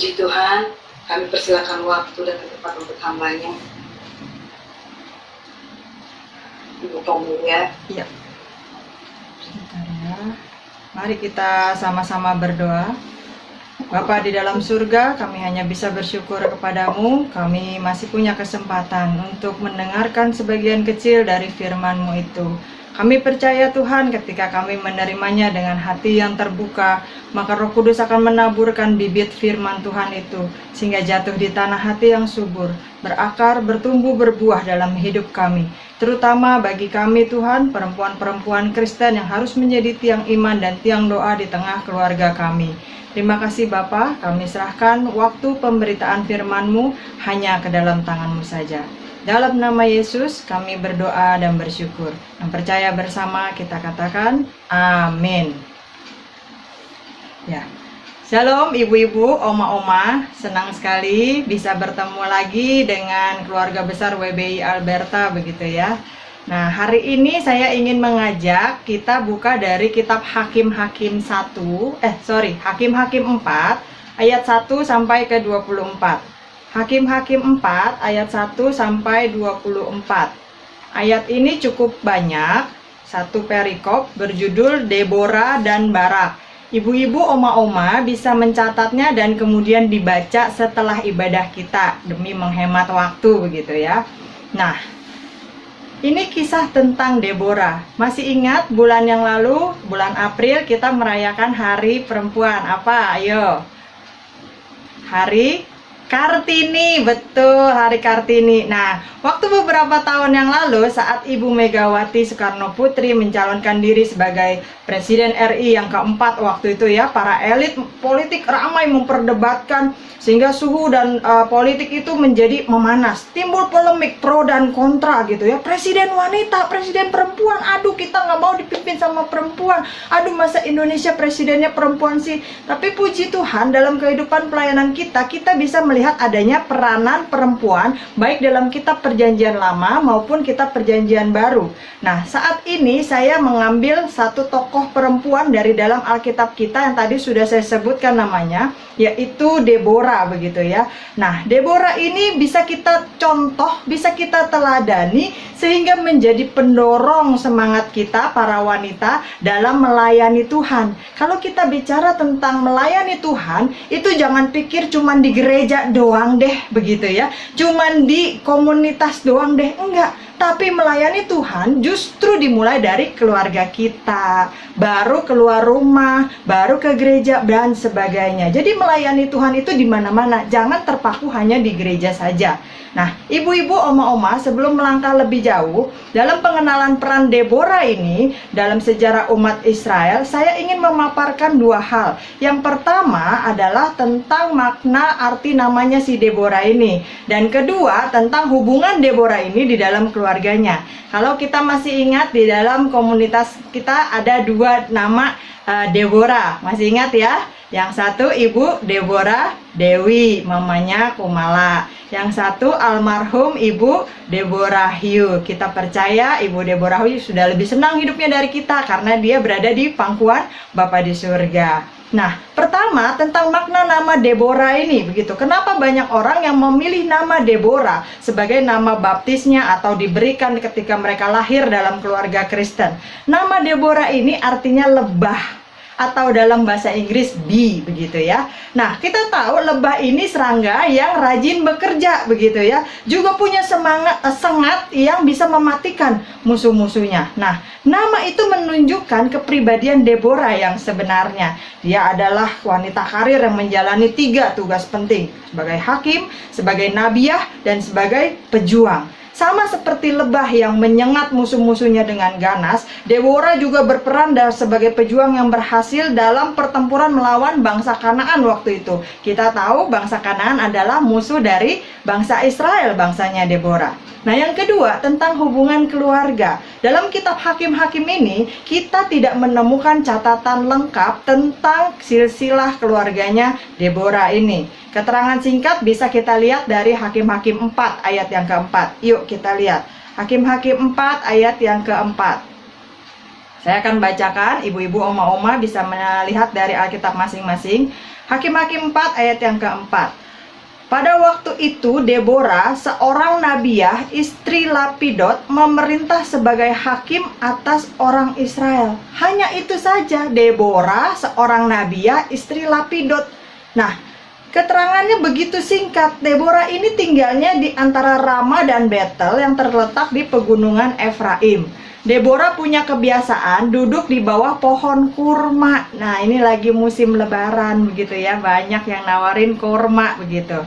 Puji Tuhan, kami persilakan waktu dan tempat untuk hambanya. Ibu Tommy ya. Iya. Sebentar ya. Mari kita sama-sama berdoa. Bapa di dalam surga, kami hanya bisa bersyukur kepadamu. Kami masih punya kesempatan untuk mendengarkan sebagian kecil dari firman-Mu itu. Kami percaya Tuhan, ketika kami menerimanya dengan hati yang terbuka, maka Roh Kudus akan menaburkan bibit firman Tuhan itu, sehingga jatuh di tanah hati yang subur, berakar, bertumbuh, berbuah dalam hidup kami. Terutama bagi kami Tuhan, perempuan-perempuan Kristen yang harus menjadi tiang iman dan tiang doa di tengah keluarga kami. Terima kasih Bapa, kami serahkan waktu pemberitaan firman-Mu hanya ke dalam tangan-Mu saja. Dalam nama Yesus kami berdoa dan bersyukur. Yang percaya bersama kita katakan amin. Ya. Shalom ibu-ibu, oma-oma, senang sekali bisa bertemu lagi dengan keluarga besar WBI Alberta begitu ya. Nah, hari ini saya ingin mengajak kita buka dari kitab Hakim-Hakim 4 ayat 1 sampai ke 24. Hakim-Hakim 4 ayat 1 sampai 24. Ayat ini cukup banyak, satu perikop berjudul Deborah dan Barak. Ibu-ibu, oma-oma bisa mencatatnya dan kemudian dibaca setelah ibadah kita demi menghemat waktu begitu ya. Nah, ini kisah tentang Deborah. Masih ingat bulan yang lalu, bulan April kita merayakan Hari Perempuan. Apa? Ayo. Hari Kartini, betul, Hari Kartini. Nah, waktu beberapa tahun yang lalu saat Ibu Megawati Soekarno Putri mencalonkan diri sebagai Presiden RI yang keempat waktu itu ya, para elit politik ramai memperdebatkan sehingga suhu dan politik itu menjadi memanas. Timbul polemik pro dan kontra gitu ya. Presiden wanita, presiden perempuan, aduh kita nggak mau dipimpin sama perempuan. Aduh masa Indonesia presidennya perempuan sih. Tapi puji Tuhan dalam kehidupan pelayanan kita bisa melihat adanya peranan perempuan baik dalam kitab perjanjian lama maupun kitab perjanjian baru. Nah, saat ini saya mengambil satu tokoh perempuan dari dalam Alkitab kita yang tadi sudah saya sebutkan namanya, yaitu Deborah begitu ya. Nah, Deborah ini bisa kita contoh, bisa kita teladani sehingga menjadi pendorong semangat kita para wanita dalam melayani Tuhan. Kalau kita bicara tentang melayani Tuhan, itu jangan pikir cuman di gereja doang deh begitu ya, cuman di komunitas doang deh, enggak. Tapi melayani Tuhan justru dimulai dari keluarga kita, baru keluar rumah, baru ke gereja dan sebagainya. Jadi melayani Tuhan itu di mana-mana, jangan terpaku hanya di gereja saja. Nah, ibu-ibu, oma-oma, sebelum melangkah lebih jauh dalam pengenalan peran Deborah ini dalam sejarah umat Israel, saya ingin memaparkan dua hal. Yang pertama adalah tentang makna arti namanya si Deborah ini, dan kedua tentang hubungan Deborah ini di dalam keluarganya. Kalau kita masih ingat di dalam komunitas kita ada dua nama Deborah, masih ingat ya? Yang satu Ibu Deborah Dewi, mamanya Kumala. Yang satu almarhum Ibu Deborah Hugh. Kita percaya Ibu Deborah Hugh sudah lebih senang hidupnya dari kita karena dia berada di pangkuan Bapa di surga. Nah, pertama tentang makna nama Deborah ini begitu. Kenapa banyak orang yang memilih nama Deborah sebagai nama baptisnya atau diberikan ketika mereka lahir dalam keluarga Kristen? Nama Deborah ini artinya lebah, atau dalam bahasa Inggris bee begitu ya. Nah, kita tahu lebah ini serangga yang rajin bekerja begitu ya. Juga punya sengat yang bisa mematikan musuh-musuhnya. Nah, nama itu menunjukkan kepribadian Deborah yang sebenarnya. Dia adalah wanita karir yang menjalani 3 tugas penting, sebagai hakim, sebagai nabiah, dan sebagai pejuang. Sama seperti lebah yang menyengat musuh-musuhnya dengan ganas, Deborah juga berperan sebagai pejuang yang berhasil dalam pertempuran melawan bangsa Kanaan waktu itu. Kita tahu bangsa Kanaan adalah musuh dari bangsa Israel, bangsanya Deborah. Nah, yang kedua tentang hubungan keluarga. Dalam kitab Hakim-Hakim ini, kita tidak menemukan catatan lengkap tentang silsilah keluarganya Deborah ini. Keterangan singkat bisa kita lihat dari Hakim-Hakim 4 ayat yang keempat. Yuk kita lihat. Hakim-Hakim 4 ayat yang keempat. Saya akan bacakan, ibu-ibu, oma-oma bisa melihat dari Alkitab masing-masing. Hakim-Hakim 4 ayat yang keempat. Pada waktu itu Deborah, seorang nabiah, istri Lapidot, memerintah sebagai hakim atas orang Israel. Hanya itu saja, Deborah, seorang nabiah, istri Lapidot. Nah, keterangannya begitu singkat. Deborah ini tinggalnya di antara Rama dan Betel yang terletak di pegunungan Efraim. Deborah punya kebiasaan duduk di bawah pohon kurma. Nah, ini lagi musim lebaran begitu ya, banyak yang nawarin kurma begitu.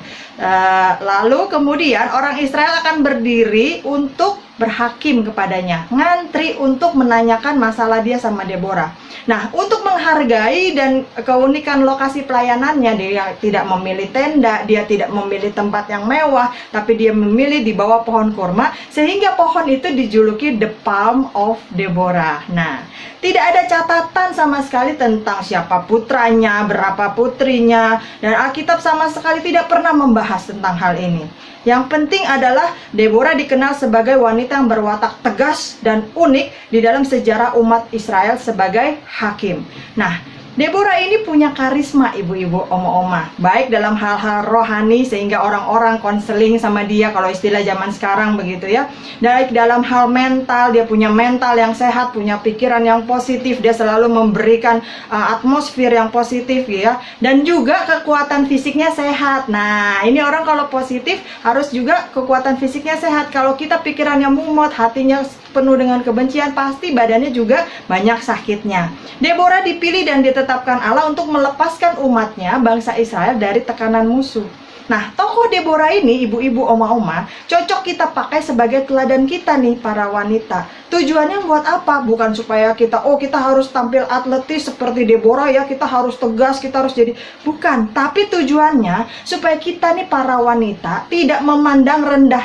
Lalu kemudian orang Israel akan berdiri untuk berhakim kepadanya, ngantri untuk menanyakan masalah dia sama Deborah. Nah, untuk menghargai dan keunikan lokasi pelayanannya, dia tidak memilih tenda, dia tidak memilih tempat yang mewah, tapi dia memilih di bawah pohon kurma, sehingga pohon itu dijuluki The Palm of Deborah. Nah, tidak ada catatan sama sekali tentang siapa putranya, berapa putrinya, dan Alkitab sama sekali tidak pernah membahas tentang hal ini. Yang penting adalah Deborah dikenal sebagai wanita yang berwatak tegas dan unik di dalam sejarah umat Israel sebagai hakim. Nah, Deborah ini punya karisma, ibu-ibu, oma-oma, baik dalam hal-hal rohani sehingga orang-orang konseling sama dia, kalau istilah zaman sekarang begitu ya. Baik dalam hal mental, dia punya mental yang sehat, punya pikiran yang positif, dia selalu memberikan atmosfer yang positif ya. Dan juga kekuatan fisiknya sehat. Nah, ini orang kalau positif harus juga kekuatan fisiknya sehat. Kalau kita pikirannya mumot, hatinya penuh dengan kebencian, pasti badannya juga banyak sakitnya. Deborah dipilih dan ditetapkan Allah untuk melepaskan umatnya, bangsa Israel, dari tekanan musuh. Nah, tokoh Deborah ini, ibu-ibu, oma-oma, cocok kita pakai sebagai teladan kita nih, para wanita. Tujuannya buat apa? Bukan supaya kita harus tampil atletis seperti Deborah ya, kita harus tegas, kita harus jadi. Bukan, tapi tujuannya supaya kita nih, para wanita, tidak memandang rendah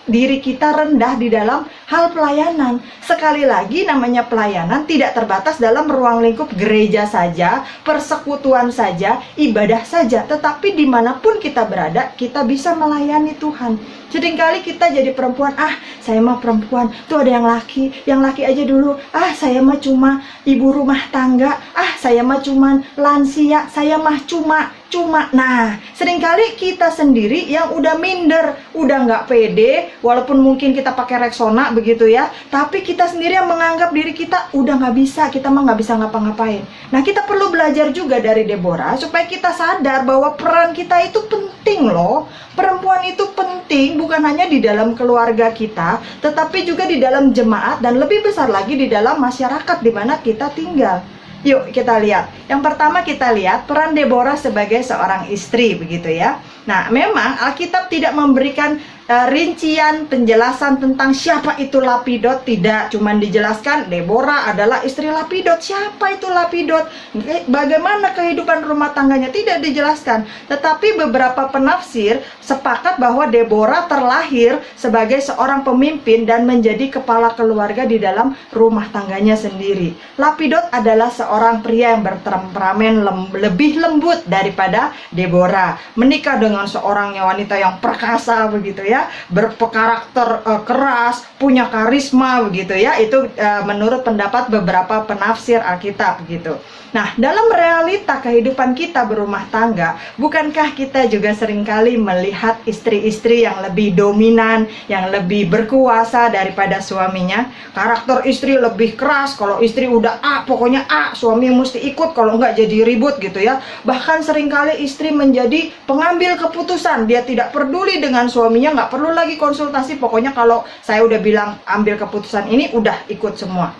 diri kita rendah di dalam hal pelayanan. Sekali lagi, namanya pelayanan tidak terbatas dalam ruang lingkup gereja saja, persekutuan saja, ibadah saja, tetapi dimanapun kita berada, kita bisa melayani Tuhan. Seringkali kita jadi perempuan, saya mah perempuan, tuh ada yang laki aja dulu, saya mah cuma ibu rumah tangga, saya mah cuma lansia, saya mah cuma. Nah, seringkali kita sendiri yang udah minder, udah nggak pede, walaupun mungkin kita pakai Rexona begitu ya, tapi kita sendiri yang menganggap diri kita udah nggak bisa, kita mah nggak bisa ngapa-ngapain. Nah, kita perlu belajar juga dari Deborah supaya kita sadar bahwa peran kita itu penting loh. Perempuan itu penting bukan hanya di dalam keluarga kita, tetapi juga di dalam jemaat dan lebih besar lagi di dalam masyarakat di mana kita tinggal. Yuk kita lihat. Yang pertama kita lihat peran Deborah sebagai seorang istri begitu ya. Nah, memang Alkitab tidak memberikan rincian penjelasan tentang siapa itu Lapidot. Tidak, cuman dijelaskan Deborah adalah istri Lapidot. Siapa itu Lapidot? Bagaimana kehidupan rumah tangganya? Tidak dijelaskan. Tetapi beberapa penafsir sepakat bahwa Deborah terlahir sebagai seorang pemimpin dan menjadi kepala keluarga di dalam rumah tangganya sendiri. Lapidot adalah seorang pria yang bertemperamen lebih lembut daripada Deborah. Menikah dengan seorang wanita yang perkasa begitu ya, berkarakter keras, punya karisma begitu ya. Itu menurut pendapat beberapa penafsir Alkitab begitu. Nah, dalam realita kehidupan kita berumah tangga, bukankah kita juga seringkali melihat istri-istri yang lebih dominan, yang lebih berkuasa daripada suaminya? Karakter istri lebih keras, kalau istri udah pokoknya suami mesti ikut, kalau enggak jadi ribut gitu ya. Bahkan seringkali istri menjadi pengambil keputusan, dia tidak peduli dengan suaminya, nggak perlu lagi konsultasi, pokoknya kalau saya udah bilang ambil keputusan ini, udah ikut semua.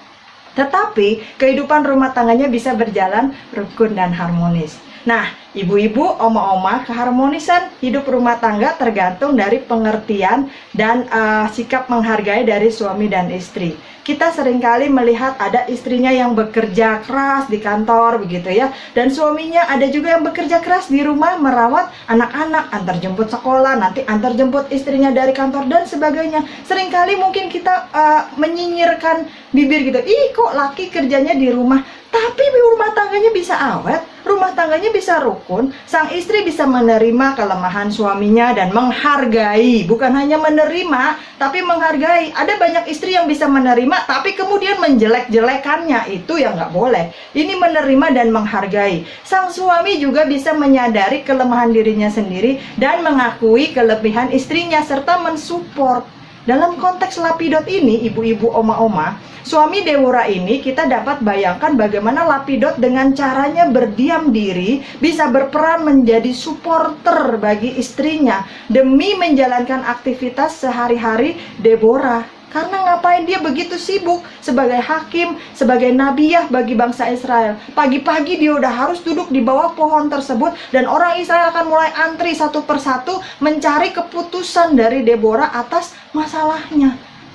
Tetapi kehidupan rumah tangganya bisa berjalan rukun dan harmonis. Nah, ibu-ibu, oma-oma, keharmonisan hidup rumah tangga tergantung dari pengertian dan sikap menghargai dari suami dan istri. Kita seringkali melihat ada istrinya yang bekerja keras di kantor begitu ya, dan suaminya ada juga yang bekerja keras di rumah merawat anak-anak, antar jemput sekolah, nanti antar jemput istrinya dari kantor dan sebagainya. Seringkali mungkin kita menyinyirkan bibir gitu, ih kok laki kerjanya di rumah tapi rumah tangganya bisa awet, rumah tangganya bisa rukun, sang istri bisa menerima kelemahan suaminya dan menghargai. Bukan hanya menerima, tapi menghargai. Ada banyak istri yang bisa menerima, tapi kemudian menjelek-jelekannya. Itu yang nggak boleh. Ini menerima dan menghargai. Sang suami juga bisa menyadari kelemahan dirinya sendiri dan mengakui kelebihan istrinya, serta mensupport. Dalam konteks Lapidot ini, ibu-ibu, oma-oma, suami Deborah ini kita dapat bayangkan bagaimana Lapidot dengan caranya berdiam diri bisa berperan menjadi supporter bagi istrinya demi menjalankan aktivitas sehari-hari Deborah. Karena ngapain dia begitu sibuk sebagai hakim, sebagai nabiah bagi bangsa Israel. Pagi-pagi dia udah harus duduk di bawah pohon tersebut dan orang Israel akan mulai antri satu persatu mencari keputusan dari Deborah atas masalahnya.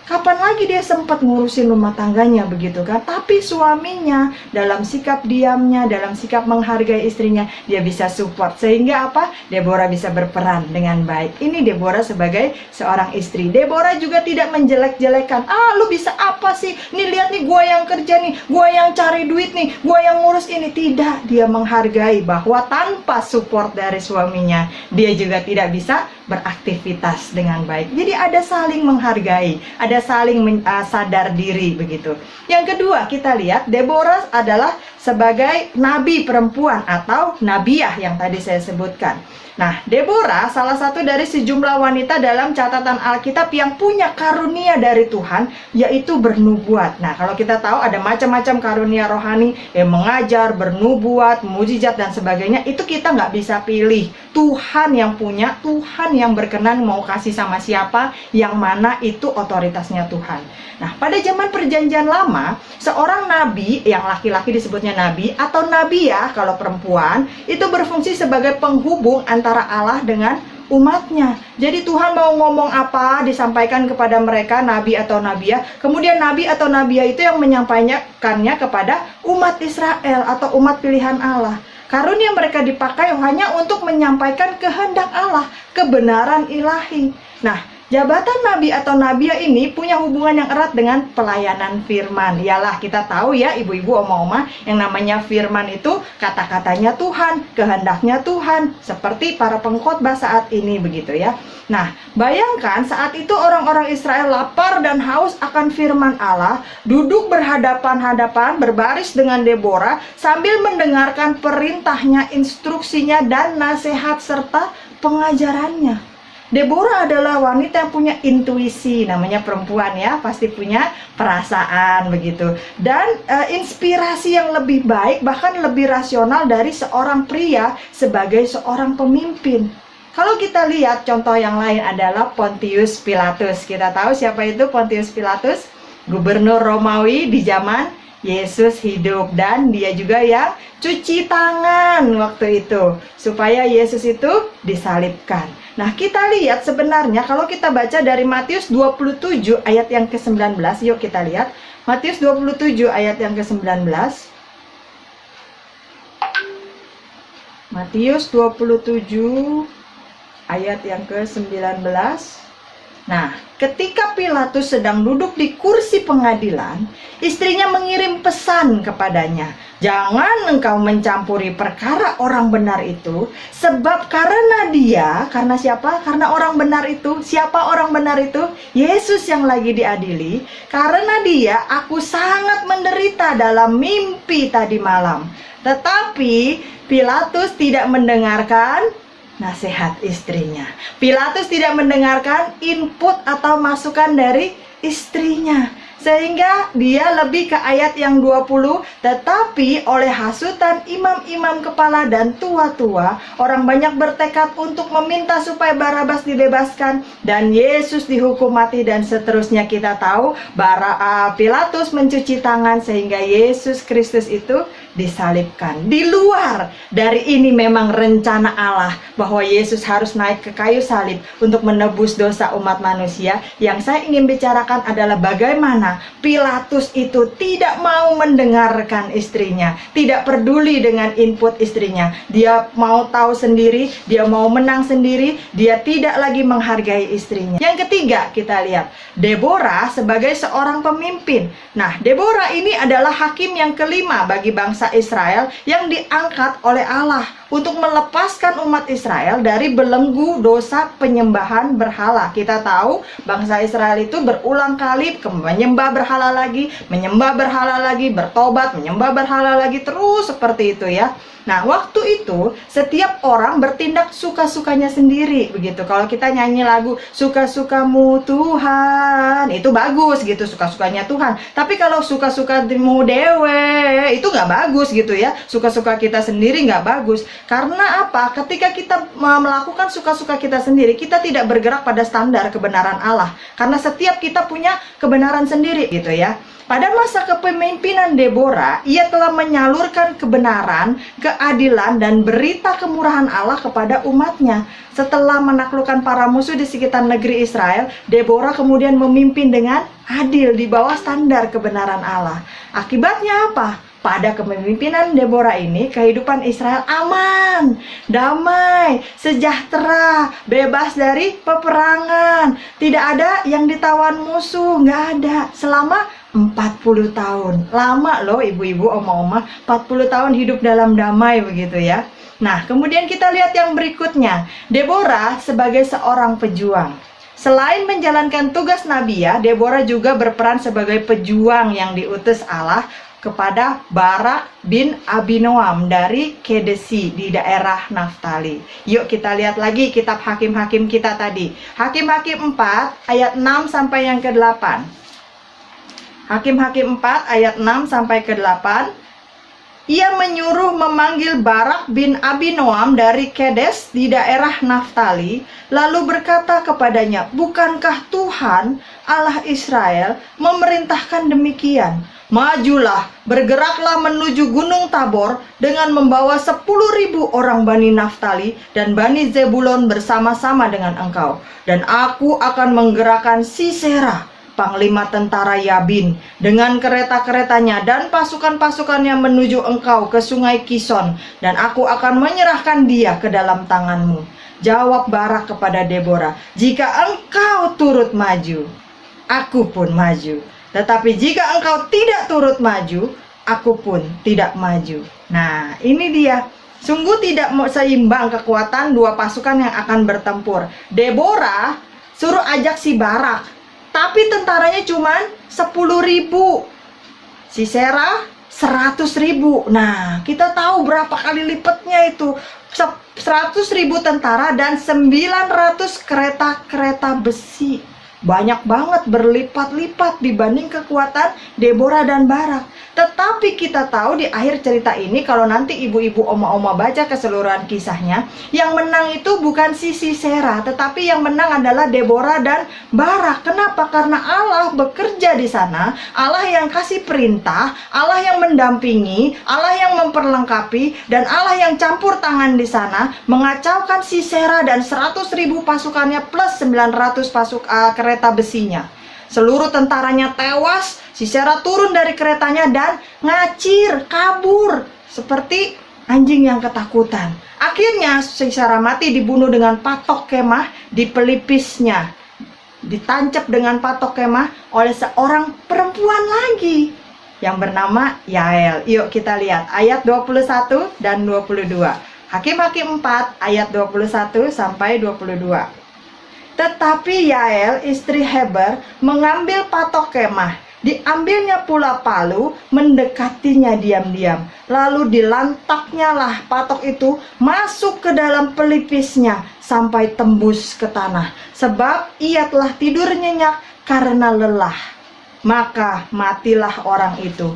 Kapan lagi dia sempat ngurusin rumah tangganya, begitu kan? Tapi suaminya dalam sikap diamnya, dalam sikap menghargai istrinya, dia bisa support. Sehingga apa? Deborah bisa berperan dengan baik. Ini Deborah sebagai seorang istri. Deborah juga tidak menjelek-jelekan. Lu bisa apa sih? Nih lihat nih, gua yang kerja nih, gua yang cari duit nih, gua yang ngurus ini. Tidak, dia menghargai bahwa tanpa support dari suaminya, dia juga tidak bisa beraktivitas dengan baik. Jadi ada saling menghargai, ada saling sadar diri, begitu. Yang kedua, kita lihat Deborah adalah sebagai nabi perempuan atau nabiah yang tadi saya sebutkan. Nah, Deborah salah satu dari sejumlah wanita dalam catatan Alkitab yang punya karunia dari Tuhan, yaitu bernubuat. Nah, kalau kita tahu ada macam-macam karunia rohani yang mengajar, bernubuat, mujizat dan sebagainya, itu kita nggak bisa pilih. Tuhan yang punya, Tuhan yang berkenan mau kasih sama siapa, yang mana itu otoritasnya Tuhan. Nah, pada zaman perjanjian lama, seorang nabi, yang laki-laki disebutnya nabi, atau nabiah kalau perempuan, itu berfungsi sebagai penghubung antara Allah dengan umatnya. Jadi Tuhan mau ngomong apa, disampaikan kepada mereka, nabi atau nabiah. Kemudian nabi atau nabiah itu yang menyampaikannya kepada umat Israel atau umat pilihan Allah. Karunia mereka dipakai hanya untuk menyampaikan kehendak Allah, kebenaran ilahi. Nah, jabatan nabi atau nabiah ini punya hubungan yang erat dengan pelayanan firman. Ialah kita tahu ya, ibu-ibu, oma-oma, yang namanya firman itu kata-katanya Tuhan, kehendaknya Tuhan, seperti para pengkhotbah saat ini, begitu ya. Nah, bayangkan saat itu orang-orang Israel lapar dan haus akan firman Allah, duduk berhadapan-hadapan, berbaris dengan Deborah, sambil mendengarkan perintahnya, instruksinya, dan nasihat serta pengajarannya. Deborah adalah wanita yang punya intuisi, namanya perempuan ya, pasti punya perasaan, begitu. Dan inspirasi yang lebih baik, bahkan lebih rasional dari seorang pria sebagai seorang pemimpin. Kalau kita lihat contoh yang lain adalah Pontius Pilatus. Kita tahu siapa itu Pontius Pilatus? Gubernur Romawi di zaman Yesus hidup, dan dia juga yang cuci tangan waktu itu supaya Yesus itu disalibkan. Nah, kita lihat sebenarnya kalau kita baca dari Matius 27 ayat yang ke-19, yuk kita lihat Matius 27 ayat yang ke-19. Matius 27 ayat yang ke-19. Nah, ketika Pilatus sedang duduk di kursi pengadilan, istrinya mengirim pesan kepadanya, "Jangan engkau mencampuri perkara orang benar itu, sebab karena dia," karena siapa? Karena orang benar itu. Siapa orang benar itu? Yesus yang lagi diadili. "Karena dia, aku sangat menderita dalam mimpi tadi malam." Tetapi Pilatus tidak mendengarkan nasihat istrinya. Pilatus tidak mendengarkan input atau masukan dari istrinya. Sehingga dia lebih ke ayat yang 20, tetapi oleh hasutan imam-imam kepala dan tua-tua, orang banyak bertekad untuk meminta supaya Barabas dibebaskan dan Yesus dihukum mati, dan seterusnya. Kita tahu Pilatus mencuci tangan sehingga Yesus Kristus itu disalibkan. Di luar dari ini memang rencana Allah bahwa Yesus harus naik ke kayu salib untuk menebus dosa umat manusia. Yang saya ingin bicarakan adalah bagaimana Pilatus itu tidak mau mendengarkan istrinya, tidak peduli dengan input istrinya. Dia mau tahu sendiri, dia mau menang sendiri, dia tidak lagi menghargai istrinya. Yang ketiga, kita lihat Deborah sebagai seorang pemimpin. Nah, Deborah ini adalah hakim yang kelima bagi bangsa bangsa Israel yang diangkat oleh Allah untuk melepaskan umat Israel dari belenggu dosa penyembahan berhala. Kita tahu bangsa Israel itu berulang kali menyembah berhala lagi, bertobat, menyembah berhala lagi, terus seperti itu ya. Nah, waktu itu setiap orang bertindak suka-sukanya sendiri begitu. Kalau kita nyanyi lagu suka-sukamu Tuhan, itu bagus gitu, suka-sukanya Tuhan. Tapi kalau suka-sukamu dewe, itu nggak bagus gitu ya. Suka-suka kita sendiri nggak bagus. Karena apa? Ketika kita melakukan suka-suka kita sendiri, kita tidak bergerak pada standar kebenaran Allah. Karena setiap kita punya kebenaran sendiri gitu ya. Pada masa kepemimpinan Deborah, ia telah menyalurkan kebenaran, keadilan, dan berita kemurahan Allah kepada umatnya. Setelah menaklukkan para musuh di sekitar negeri Israel, Deborah kemudian memimpin dengan adil di bawah standar kebenaran Allah. Akibatnya apa? Pada kepemimpinan Deborah ini, kehidupan Israel aman, damai, sejahtera, bebas dari peperangan. Tidak ada yang ditawan musuh, nggak ada. Selama 40 tahun. Lama loh ibu-ibu, oma-oma, 40 tahun hidup dalam damai begitu ya. Nah, kemudian kita lihat yang berikutnya. Deborah sebagai seorang pejuang. Selain menjalankan tugas nabiya, Deborah juga berperan sebagai pejuang yang diutus Allah kepada Barak bin Abinoam dari Kedesi di daerah Naftali. Yuk kita lihat lagi kitab Hakim-Hakim kita tadi. Hakim-Hakim 4 ayat 6 sampai yang ke-8. Hakim-Hakim 4 ayat 6 sampai ke-8. Ia menyuruh memanggil Barak bin Abinoam dari Kedes di daerah Naftali, lalu berkata kepadanya, "Bukankah Tuhan Allah Israel memerintahkan demikian? Majulah, bergeraklah menuju Gunung Tabor dengan membawa 10.000 orang Bani Naftali dan Bani Zebulon bersama-sama dengan engkau. Dan aku akan menggerakkan Sisera, panglima tentara Yabin, dengan kereta-keretanya dan pasukan-pasukannya menuju engkau ke sungai Kison, dan aku akan menyerahkan dia ke dalam tanganmu." Jawab Barak kepada Deborah, "Jika engkau turut maju, aku pun maju. Tetapi jika engkau tidak turut maju, aku pun tidak maju." Nah, ini dia. Sungguh tidak seimbang kekuatan dua pasukan yang akan bertempur. Deborah suruh ajak si Barak, tapi tentaranya cuman 10.000. Sisera 100.000. Nah, kita tahu berapa kali lipatnya itu. 100.000 tentara dan 900 kereta-kereta besi. Banyak banget, berlipat-lipat dibanding kekuatan Deborah dan Barak. Tetapi kita tahu di akhir cerita ini, kalau nanti ibu-ibu, oma-oma baca keseluruhan kisahnya, yang menang itu bukan si Sisera, tetapi yang menang adalah Deborah dan Barak. Kenapa? Karena Allah bekerja di sana, Allah yang kasih perintah, Allah yang mendampingi, Allah yang memperlengkapi, dan Allah yang campur tangan di sana, mengacaukan Sisera dan 100.000 pasukannya plus 900 kereta besinya. Seluruh tentaranya tewas, Sisera turun dari keretanya dan ngacir, kabur seperti anjing yang ketakutan. Akhirnya Sisera mati dibunuh dengan patok kemah di pelipisnya. Ditancap dengan patok kemah oleh seorang perempuan lagi yang bernama Yael. Yuk kita lihat ayat 21 dan 22. Hakim-Hakim 4 ayat 21 sampai 22. Tetapi Yael istri Heber mengambil patok kemah, diambilnya pula palu, mendekatinya diam-diam, lalu dilantaknya lah patok itu masuk ke dalam pelipisnya sampai tembus ke tanah, sebab ia telah tidur nyenyak karena lelah. Maka matilah orang itu.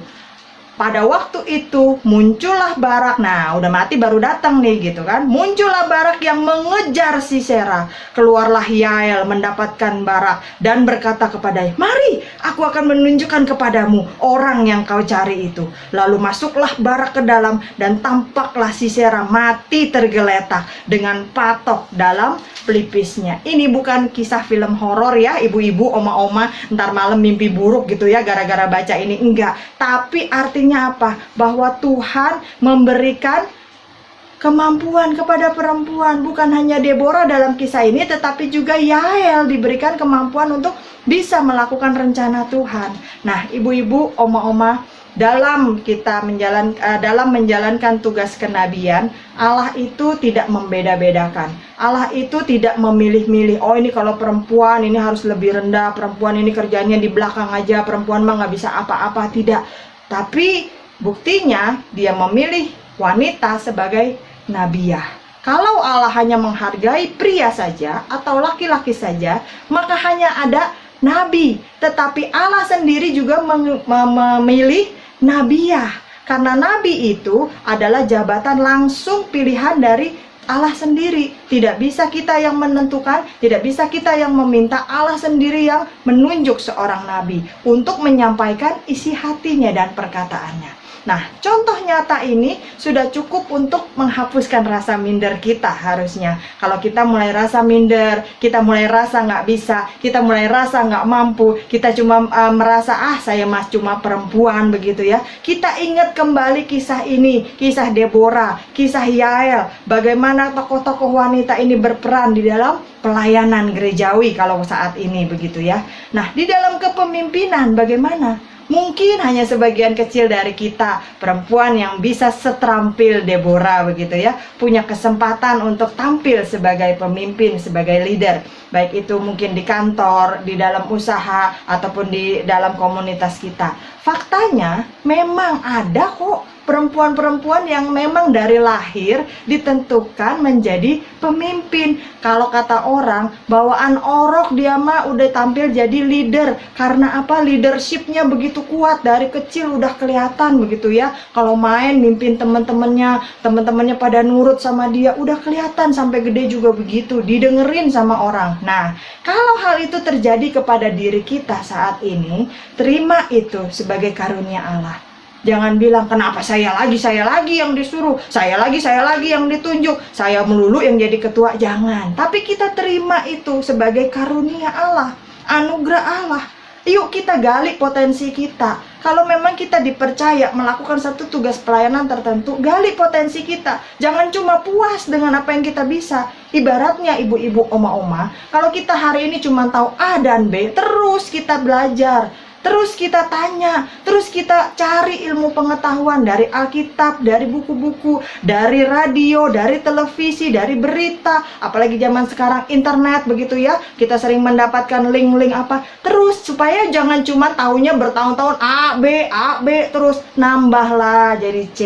Pada waktu itu muncullah Barak. Nah, udah mati baru datang nih gitu kan. Muncullah Barak yang mengejar Sisera. Keluarlah Yael mendapatkan Barak dan berkata kepadanya, "Mari, aku akan menunjukkan kepadamu orang yang kau cari itu." Lalu masuklah Barak ke dalam dan tampaklah Sisera mati tergeletak dengan patok dalam pelipisnya. Ini bukan kisah film horor ya, ibu-ibu, oma-oma, ntar malam mimpi buruk gitu ya gara-gara baca ini. Enggak, tapi artinya apa? Bahwa Tuhan memberikan kemampuan kepada perempuan. Bukan hanya Deborah dalam kisah ini, tetapi juga Yael diberikan kemampuan untuk bisa melakukan rencana Tuhan. Nah, ibu-ibu, oma-oma, dalam menjalankan tugas kenabian, Allah itu tidak membeda-bedakan. Allah itu tidak memilih-milih. Oh, ini kalau perempuan ini harus lebih rendah, perempuan ini kerjanya di belakang aja, perempuan mah nggak bisa apa-apa. Tidak. Tapi buktinya dia memilih wanita sebagai nabiah. Kalau Allah hanya menghargai pria saja atau laki-laki saja, maka hanya ada nabi. Tetapi Allah sendiri juga memilih nabiah, karena nabi itu adalah jabatan langsung pilihan dari Allah sendiri. Tidak bisa kita yang menentukan, tidak bisa kita yang meminta, Allah sendiri yang menunjuk seorang nabi untuk menyampaikan isi hatinya dan perkataannya. Nah, contoh nyata ini sudah cukup untuk menghapuskan rasa minder kita harusnya. Kalau kita mulai rasa minder, kita mulai rasa nggak bisa, kita mulai rasa nggak mampu, kita cuma merasa, saya mas cuma perempuan begitu ya. Kita ingat kembali kisah ini, kisah Deborah, kisah Yael, bagaimana tokoh-tokoh wanita ini berperan di dalam pelayanan gerejawi kalau saat ini begitu ya. Nah, di dalam kepemimpinan bagaimana? Mungkin hanya sebagian kecil dari kita perempuan yang bisa seterampil Deborah begitu ya, punya kesempatan untuk tampil sebagai pemimpin, sebagai leader, baik itu mungkin di kantor, di dalam usaha, ataupun di dalam komunitas kita. Faktanya memang ada kok perempuan-perempuan yang memang dari lahir ditentukan menjadi pemimpin. Kalau kata orang, bawaan orok dia mah udah tampil jadi leader. Karena apa? Leadershipnya begitu kuat, dari kecil udah kelihatan begitu ya. Kalau main mimpin teman-temannya pada nurut sama dia, udah kelihatan. Sampai gede juga begitu, didengerin sama orang. Nah, kalau hal itu terjadi kepada diri kita saat ini, terima itu sebagai karunia Allah. Jangan bilang, kenapa saya lagi yang disuruh, saya lagi yang ditunjuk, saya melulu yang jadi ketua. Jangan, tapi kita terima itu sebagai karunia Allah, anugerah Allah. Yuk kita gali potensi kita. Kalau memang kita dipercaya melakukan satu tugas pelayanan tertentu, gali potensi kita. Jangan cuma puas dengan apa yang kita bisa. Ibaratnya ibu-ibu, oma-oma, kalau kita hari ini cuma tahu A dan B, terus kita belajar, terus kita tanya, terus kita cari ilmu pengetahuan dari Alkitab, dari buku-buku, dari radio, dari televisi, dari berita, apalagi zaman sekarang internet begitu ya. Kita sering mendapatkan link-link apa. Terus supaya jangan cuma tahunya bertahun-tahun A, B, terus nambahlah jadi C.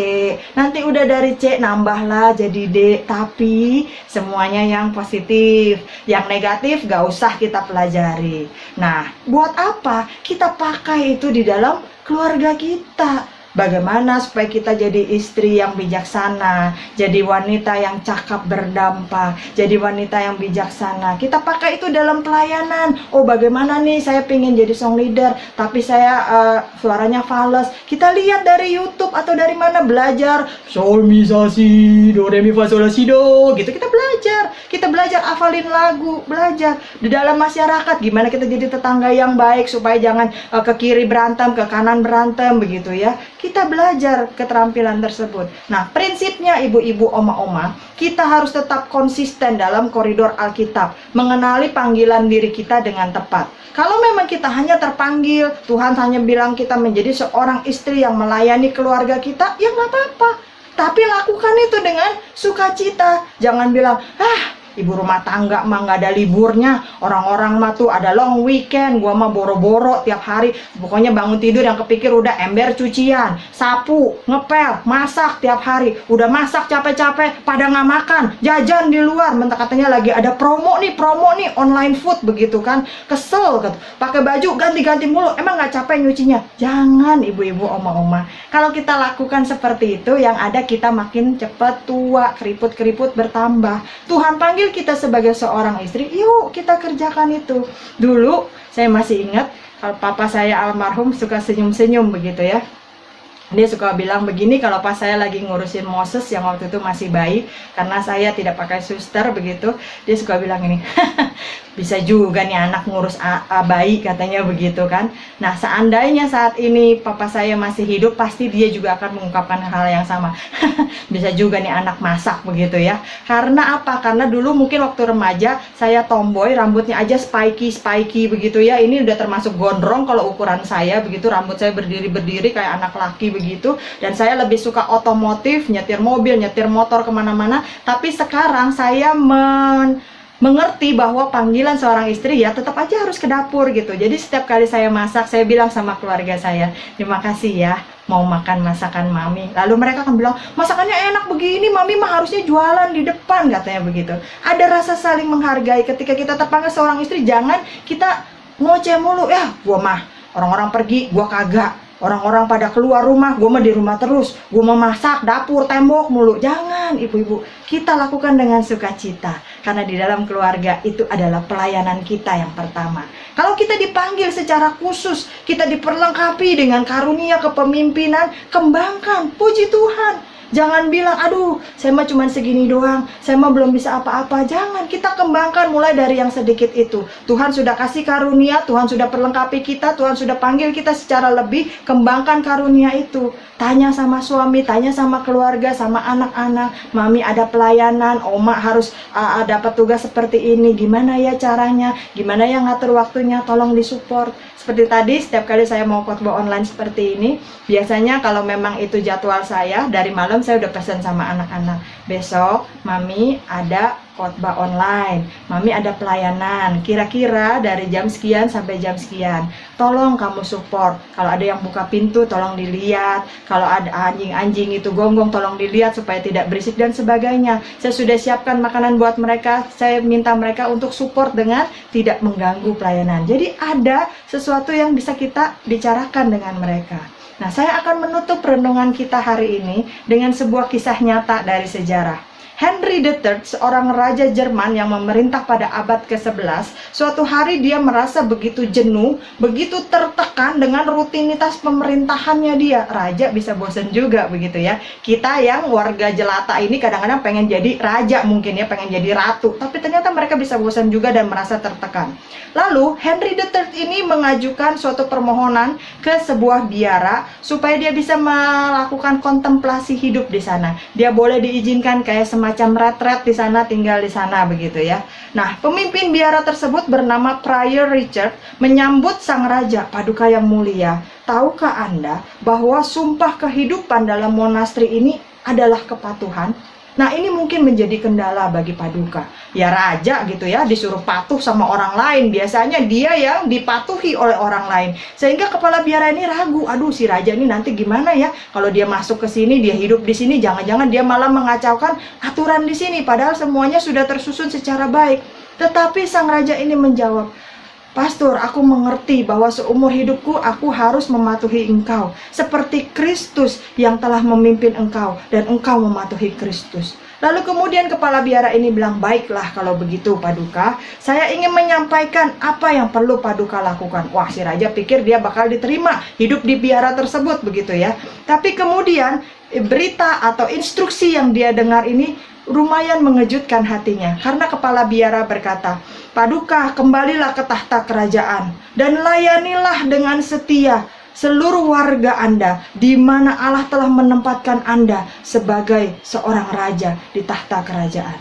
Nanti udah dari C nambahlah jadi D. Tapi semuanya yang positif, yang negatif gak usah kita pelajari. Nah, buat apa? Kita pakai itu di dalam keluarga kita. Bagaimana supaya kita jadi istri yang bijaksana, jadi wanita yang cakap berdampak, jadi wanita yang bijaksana. Kita pakai itu dalam pelayanan. Oh, bagaimana nih saya pengen jadi song leader, tapi saya suaranya fals. Kita lihat dari YouTube atau dari mana, belajar sol mi sa si do re mi fa sol la si do gitu. Kita belajar hafalin lagu, belajar di dalam masyarakat gimana kita jadi tetangga yang baik supaya jangan ke kiri berantem, ke kanan berantem begitu ya. Kita belajar keterampilan tersebut. Nah, prinsipnya ibu-ibu, oma-oma, kita harus tetap konsisten dalam koridor Alkitab, mengenali panggilan diri kita dengan tepat. Kalau memang kita hanya terpanggil, Tuhan hanya bilang kita menjadi seorang istri yang melayani keluarga kita, ya nggak apa-apa. Tapi lakukan itu dengan sukacita. Jangan bilang, ibu rumah tangga mah nggak ada liburnya, orang-orang mah tuh ada long weekend, gua mah boro-boro tiap hari. Pokoknya bangun tidur yang kepikir udah ember cucian, sapu, ngepel, masak tiap hari. Udah masak capek-capek, pada nggak makan, jajan di luar, mentah katanya lagi ada promo nih online food begitu kan. Kesel gitu. Pakai baju ganti-ganti mulu, emang nggak capek nyucinya? Jangan ibu-ibu, oma-oma. Kalau kita lakukan seperti itu, yang ada kita makin cepat tua, keriput-keriput bertambah. Tuhan panggil kita sebagai seorang istri, yuk kita kerjakan itu. Dulu saya masih ingat, kalau papa saya almarhum suka senyum-senyum begitu ya. Dia suka bilang begini kalau pas saya lagi ngurusin Moses yang waktu itu masih bayi, karena saya tidak pakai suster begitu, dia suka bilang ini, bisa juga nih anak ngurus bayi, katanya begitu kan. Nah, seandainya saat ini papa saya masih hidup, pasti dia juga akan mengungkapkan hal yang sama. Bisa juga nih anak masak begitu ya. Karena apa? Karena dulu mungkin waktu remaja saya tomboy, rambutnya aja spiky begitu ya. Ini udah termasuk gondrong kalau ukuran saya begitu, rambut saya berdiri kayak anak laki begitu. Dan saya lebih suka otomotif, nyetir mobil, nyetir motor kemana-mana. Tapi sekarang saya mengerti bahwa panggilan seorang istri ya tetap aja harus ke dapur gitu. Jadi setiap kali saya masak, saya bilang sama keluarga saya, terima kasih ya mau makan masakan mami. Lalu mereka akan bilang, masakannya enak begini, mami mah harusnya jualan di depan, katanya begitu. Ada rasa saling menghargai ketika kita terpanggil seorang istri. Jangan kita ngoceh mulu, ya gua mah orang-orang pergi, gua kagak. Orang-orang pada keluar rumah, gue mah di rumah terus. Gue mau masak, dapur, tembok mulu. Jangan ibu-ibu, kita lakukan dengan sukacita. Karena di dalam keluarga itu adalah pelayanan kita yang pertama. Kalau kita dipanggil secara khusus, kita diperlengkapi dengan karunia kepemimpinan, kembangkan, puji Tuhan. Jangan bilang, aduh saya mah cuma segini doang, saya mah belum bisa apa-apa. Jangan, kita kembangkan mulai dari yang sedikit itu. Tuhan sudah kasih karunia, Tuhan sudah perlengkapi kita, Tuhan sudah panggil kita secara lebih. Kembangkan karunia itu. Tanya sama suami, tanya sama keluarga, sama anak-anak, mami ada pelayanan, oma harus dapat tugas seperti ini, gimana ya caranya, gimana ya ngatur waktunya, tolong disupport. Seperti tadi, setiap kali saya mau khotbah online seperti ini, biasanya kalau memang itu jadwal saya, dari malam saya udah pesan sama anak-anak, besok mami ada khotbah online, mami ada pelayanan, kira-kira dari jam sekian sampai jam sekian, tolong kamu support. Kalau ada yang buka pintu, tolong dilihat. Kalau ada anjing-anjing itu gonggong, tolong dilihat supaya tidak berisik dan sebagainya. Saya sudah siapkan makanan buat mereka, saya minta mereka untuk support dengan tidak mengganggu pelayanan. Jadi ada sesuatu yang bisa kita bicarakan dengan mereka. Nah, saya akan menutup renungan kita hari ini dengan sebuah kisah nyata dari sejarah. Henry III, seorang raja Jerman yang memerintah pada abad ke-11, suatu hari dia merasa begitu jenuh, begitu tertekan dengan rutinitas pemerintahannya dia. Raja bisa bosan juga begitu ya. Kita yang warga jelata ini kadang-kadang pengen jadi raja mungkin ya, pengen jadi ratu. Tapi ternyata mereka bisa bosan juga dan merasa tertekan. Lalu Henry III ini mengajukan suatu permohonan ke sebuah biara supaya dia bisa melakukan kontemplasi hidup di sana. Dia boleh diizinkan kayak semacam retret di sana, tinggal di sana begitu ya. Nah, pemimpin biara tersebut bernama Prior Richard menyambut sang raja. Paduka yang mulia, tahukah Anda bahwa sumpah kehidupan dalam monastri ini adalah kepatuhan? Nah, ini mungkin menjadi kendala bagi Paduka. Ya raja gitu ya, disuruh patuh sama orang lain. Biasanya dia yang dipatuhi oleh orang lain. Sehingga kepala biara ini ragu, aduh si raja ini nanti gimana ya? Kalau dia masuk ke sini, dia hidup di sini, jangan-jangan dia malah mengacaukan aturan di sini. Padahal semuanya sudah tersusun secara baik. Tetapi sang raja ini menjawab, Pastor, aku mengerti bahwa seumur hidupku aku harus mematuhi engkau, seperti Kristus yang telah memimpin engkau, dan engkau mematuhi Kristus. Lalu kemudian kepala biara ini bilang, baiklah kalau begitu Paduka, saya ingin menyampaikan apa yang perlu Paduka lakukan. Wah, si raja pikir dia bakal diterima hidup di biara tersebut begitu ya. Tapi kemudian berita atau instruksi yang dia dengar ini lumayan mengejutkan hatinya, karena kepala biara berkata, Paduka, kembalilah ke tahta kerajaan dan layanilah dengan setia seluruh warga Anda, di mana Allah telah menempatkan Anda sebagai seorang raja di tahta kerajaan.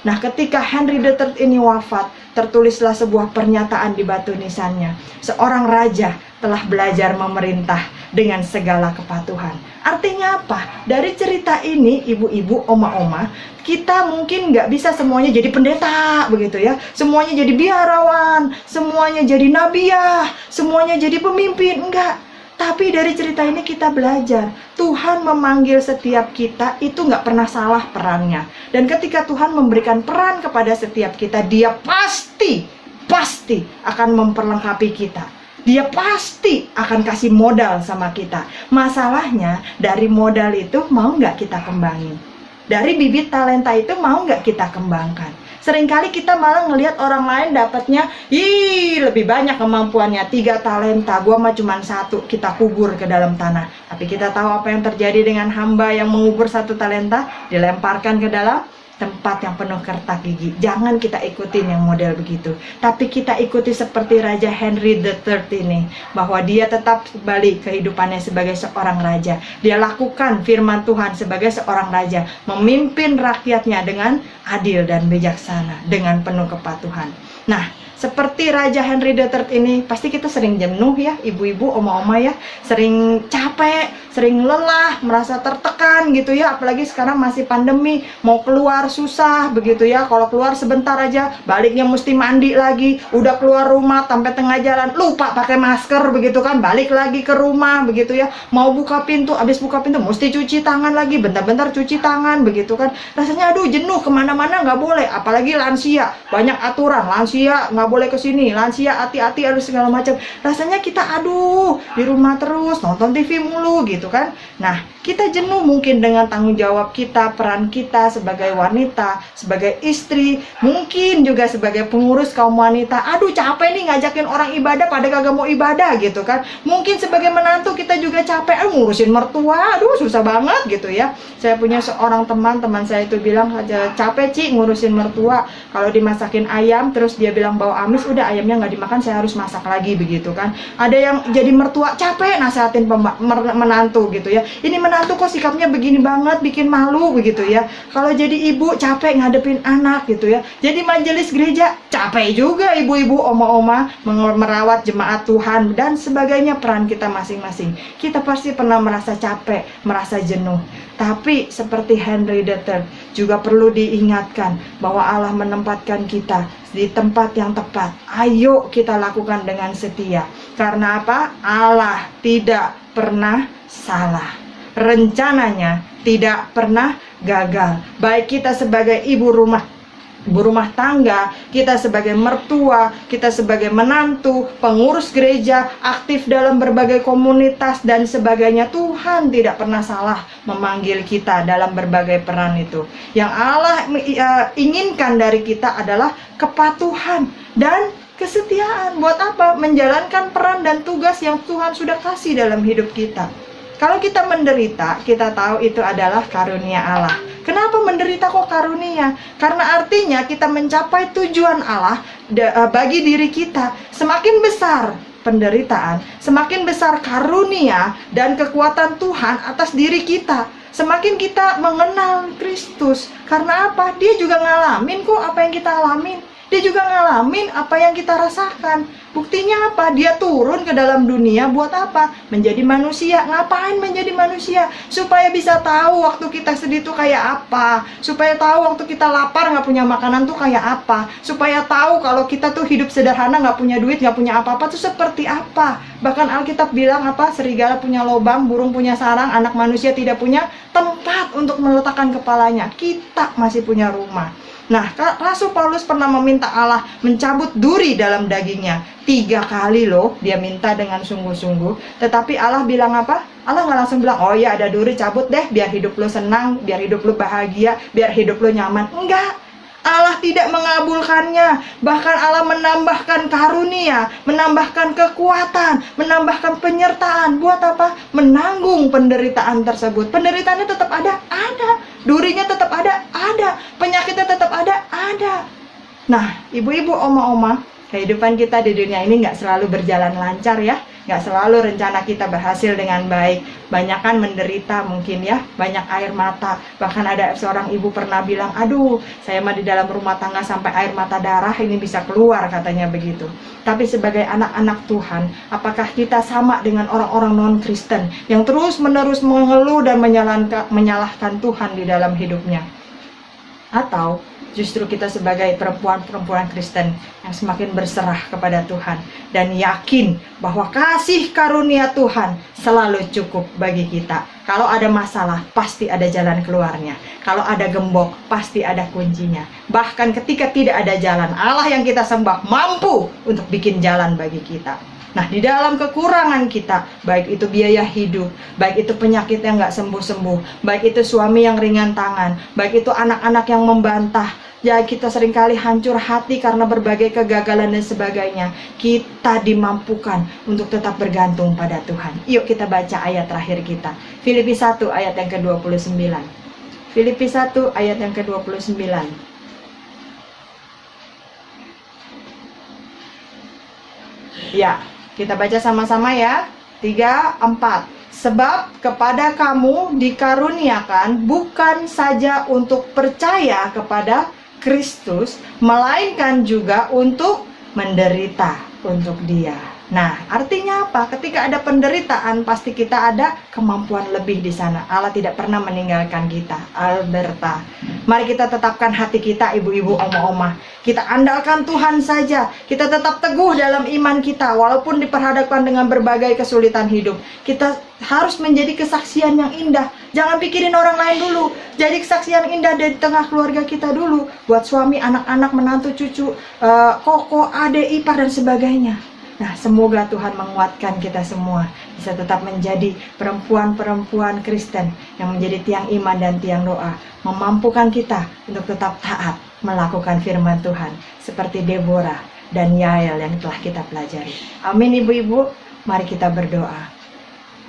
Nah, ketika Henry III ini wafat, tertulislah sebuah pernyataan di batu nisannya. Seorang raja telah belajar memerintah dengan segala kepatuhan. Artinya apa? Dari cerita ini, ibu-ibu, oma-oma, kita mungkin nggak bisa semuanya jadi pendeta begitu ya, semuanya jadi biarawan, semuanya jadi nabiah, semuanya jadi pemimpin, enggak. Tapi dari cerita ini kita belajar, Tuhan memanggil setiap kita itu nggak pernah salah perannya. Dan ketika Tuhan memberikan peran kepada setiap kita, Dia pasti akan memperlengkapi kita. Dia pasti akan kasih modal sama kita. Masalahnya dari modal itu mau nggak kita kembangin? Dari bibit talenta itu mau nggak kita kembangkan? Seringkali kita malah ngelihat orang lain dapatnya, lebih banyak kemampuannya, 3 talenta, gua mah cuma 1, kita kubur ke dalam tanah. Tapi kita tahu apa yang terjadi dengan hamba yang mengubur 1 talenta, dilemparkan ke dalam tempat yang penuh kertak gigi. Jangan kita ikutin yang model begitu, tapi kita ikuti seperti Raja Henry III ini, bahwa dia tetap balik kehidupannya sebagai seorang raja. Dia lakukan firman Tuhan sebagai seorang raja, memimpin rakyatnya dengan adil dan bijaksana, dengan penuh kepatuhan. Nah, seperti Raja Henry III ini, pasti kita sering jenuh ya, ibu-ibu, oma-oma ya, sering capek, sering lelah, merasa tertekan gitu ya, apalagi sekarang masih pandemi, mau keluar susah begitu ya, kalau keluar sebentar aja, baliknya mesti mandi lagi, udah keluar rumah sampai tengah jalan, lupa pakai masker begitu kan, balik lagi ke rumah begitu ya, mau buka pintu, habis buka pintu mesti cuci tangan lagi, bentar-bentar cuci tangan begitu kan, rasanya aduh jenuh, kemana-mana nggak boleh, apalagi lansia, banyak aturan, lansia nggak boleh ke sini, lansia hati-hati harus segala macam. Rasanya kita aduh di rumah terus nonton TV mulu gitu kan. Nah, kita jenuh mungkin dengan tanggung jawab kita, peran kita sebagai wanita, sebagai istri, mungkin juga sebagai pengurus kaum wanita. Aduh capek nih ngajakin orang ibadah pada kagak mau ibadah gitu kan. Mungkin sebagai menantu kita juga capek ngurusin mertua, aduh susah banget gitu ya. Saya punya seorang teman saya itu bilang aja capek Ci ngurusin mertua. Kalau dimasakin ayam terus dia bilang bawa amis, udah ayamnya nggak dimakan, saya harus masak lagi begitu kan. Ada yang jadi mertua capek nasehatin menantu gitu ya, ini menantu kok sikapnya begini banget, bikin malu begitu ya. Kalau jadi ibu capek ngadepin anak gitu ya, jadi majelis gereja capek juga, ibu-ibu, oma-oma merawat jemaat Tuhan dan sebagainya, peran kita masing-masing. Kita pasti pernah merasa capek, merasa jenuh. Tapi seperti Henry III juga perlu diingatkan bahwa Allah menempatkan kita di tempat yang tepat. Ayo kita lakukan dengan setia. Karena apa? Allah tidak pernah salah. Rencananya tidak pernah gagal. Baik kita sebagai ibu rumah tangga, kita sebagai mertua, kita sebagai menantu, pengurus gereja, aktif dalam berbagai komunitas dan sebagainya, Tuhan tidak pernah salah memanggil kita dalam berbagai peran itu. Yang Allah inginkan dari kita adalah kepatuhan dan kesetiaan. Buat apa? Menjalankan peran dan tugas yang Tuhan sudah kasih dalam hidup kita. Kalau kita menderita, kita tahu itu adalah karunia Allah. Kenapa menderita kok karunia? Karena artinya kita mencapai tujuan Allah bagi diri kita. Semakin besar penderitaan, semakin besar karunia dan kekuatan Tuhan atas diri kita. Semakin kita mengenal Kristus. Karena apa? Dia juga ngalamin kok apa yang kita alamin. Dia juga ngalamin apa yang kita rasakan. Buktinya apa? Dia turun ke dalam dunia buat apa? Menjadi manusia. Ngapain menjadi manusia? Supaya bisa tahu waktu kita sedih tuh kayak apa. Supaya tahu waktu kita lapar nggak punya makanan tuh kayak apa. Supaya tahu kalau kita tuh hidup sederhana, nggak punya duit, nggak punya apa-apa tuh seperti apa. Bahkan Alkitab bilang apa? Serigala punya lubang, burung punya sarang, anak manusia tidak punya tempat untuk meletakkan kepalanya. Kita masih punya rumah. Nah, Rasul Paulus pernah meminta Allah mencabut duri dalam dagingnya 3 kali loh, dia minta dengan sungguh-sungguh. Tetapi Allah bilang apa? Allah nggak langsung bilang, oh ya ada duri cabut deh, biar hidup lo senang, biar hidup lo bahagia, biar hidup lo nyaman. Enggak, Allah tidak mengabulkannya. Bahkan Allah menambahkan karunia, menambahkan kekuatan, menambahkan penyertaan. Buat apa? Menanggung penderitaan tersebut. Penderitaannya tetap ada. Durinya tetap ada. Penyakitnya tetap ada. Nah, ibu-ibu, oma-oma, kehidupan kita di dunia ini nggak selalu berjalan lancar ya. Nggak selalu rencana kita berhasil dengan baik. Banyakan menderita mungkin ya, banyak air mata. Bahkan ada seorang ibu pernah bilang, aduh saya mah di dalam rumah tangga sampai air mata darah ini bisa keluar, katanya begitu. Tapi sebagai anak-anak Tuhan, apakah kita sama dengan orang-orang non-Kristen yang terus-menerus mengeluh dan menyalahkan Tuhan di dalam hidupnya? Atau justru kita sebagai perempuan-perempuan Kristen yang semakin berserah kepada Tuhan dan yakin bahwa kasih karunia Tuhan selalu cukup bagi kita. Kalau ada masalah, pasti ada jalan keluarnya. Kalau ada gembok, pasti ada kuncinya. Bahkan ketika tidak ada jalan, Allah yang kita sembah mampu untuk bikin jalan bagi kita. Nah, di dalam kekurangan kita, baik itu biaya hidup, baik itu penyakit yang nggak sembuh-sembuh, baik itu suami yang ringan tangan, baik itu anak-anak yang membantah, ya kita seringkali hancur hati karena berbagai kegagalan dan sebagainya. Kita dimampukan untuk tetap bergantung pada Tuhan. Yuk kita baca ayat terakhir kita. Filipi 1 ayat yang ke-29. Filipi 1 ayat yang ke-29. Ya, kita baca sama-sama ya. 3, 4. Sebab kepada kamu dikaruniakan bukan saja untuk percaya kepada Kristus, melainkan juga untuk menderita untuk Dia. Nah, artinya apa? Ketika ada penderitaan, pasti kita ada kemampuan lebih di sana. Allah tidak pernah meninggalkan kita. Alberta, mari kita tetapkan hati kita, ibu-ibu, oma-oma. Kita andalkan Tuhan saja. Kita tetap teguh dalam iman kita, walaupun diperhadapkan dengan berbagai kesulitan hidup. Kita harus menjadi kesaksian yang indah. Jangan pikirin orang lain dulu. Jadi kesaksian indah dari tengah keluarga kita dulu. Buat suami, anak-anak, menantu, cucu, koko, adik, ipar, dan sebagainya. Nah, semoga Tuhan menguatkan kita semua bisa tetap menjadi perempuan-perempuan Kristen yang menjadi tiang iman dan tiang doa, memampukan kita untuk tetap taat melakukan firman Tuhan seperti Deborah dan Yael yang telah kita pelajari. Amin, ibu-ibu. Mari kita berdoa.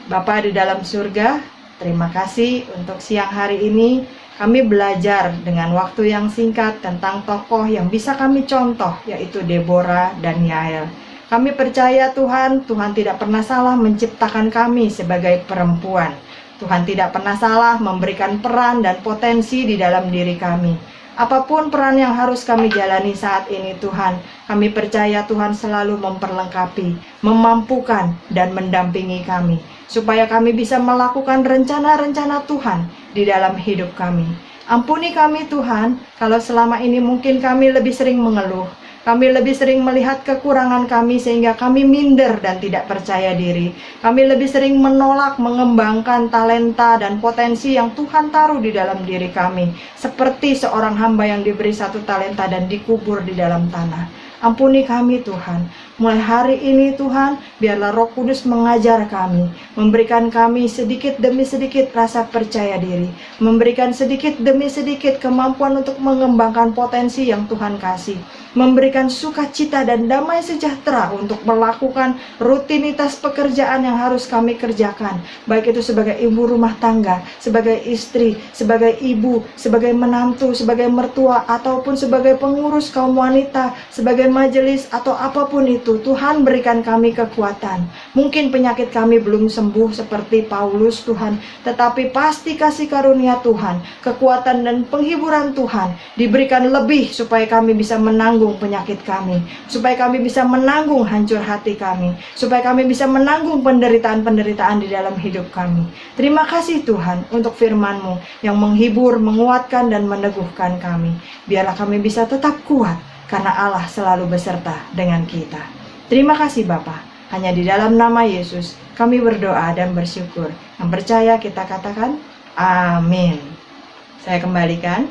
Bapa di dalam surga, terima kasih untuk siang hari ini. Kami belajar dengan waktu yang singkat tentang tokoh yang bisa kami contoh, yaitu Deborah dan Yael. Kami percaya Tuhan tidak pernah salah menciptakan kami sebagai perempuan. Tuhan tidak pernah salah memberikan peran dan potensi di dalam diri kami. Apapun peran yang harus kami jalani saat ini Tuhan, kami percaya Tuhan selalu memperlengkapi, memampukan, dan mendampingi kami, supaya kami bisa melakukan rencana-rencana Tuhan di dalam hidup kami. Ampuni kami Tuhan, kalau selama ini mungkin kami lebih sering mengeluh, kami lebih sering melihat kekurangan kami sehingga kami minder dan tidak percaya diri. Kami lebih sering menolak mengembangkan talenta dan potensi yang Tuhan taruh di dalam diri kami. Seperti seorang hamba yang diberi 1 talenta dan dikubur di dalam tanah. Ampuni kami Tuhan. Mulai hari ini Tuhan, biarlah Roh Kudus mengajar kami, memberikan kami sedikit demi sedikit rasa percaya diri, memberikan sedikit demi sedikit kemampuan untuk mengembangkan potensi yang Tuhan kasih, memberikan sukacita dan damai sejahtera untuk melakukan rutinitas pekerjaan yang harus kami kerjakan, baik itu sebagai ibu rumah tangga, sebagai istri, sebagai ibu, sebagai menantu, sebagai mertua, ataupun sebagai pengurus kaum wanita, sebagai majelis, atau apapun itu. Tuhan berikan kami kekuatan. Mungkin penyakit kami belum sembuh seperti Paulus Tuhan, tetapi pasti kasih karunia Tuhan, kekuatan dan penghiburan Tuhan diberikan lebih supaya kami bisa menanggung penyakit kami, supaya kami bisa menanggung hancur hati kami, supaya kami bisa menanggung penderitaan-penderitaan di dalam hidup kami. Terima kasih Tuhan untuk firman-Mu yang menghibur, menguatkan, dan meneguhkan kami. Biarlah kami bisa tetap kuat, karena Allah selalu beserta dengan kita. Terima kasih Bapa. Hanya di dalam nama Yesus kami berdoa dan bersyukur. Yang percaya kita katakan amin. Saya kembalikan.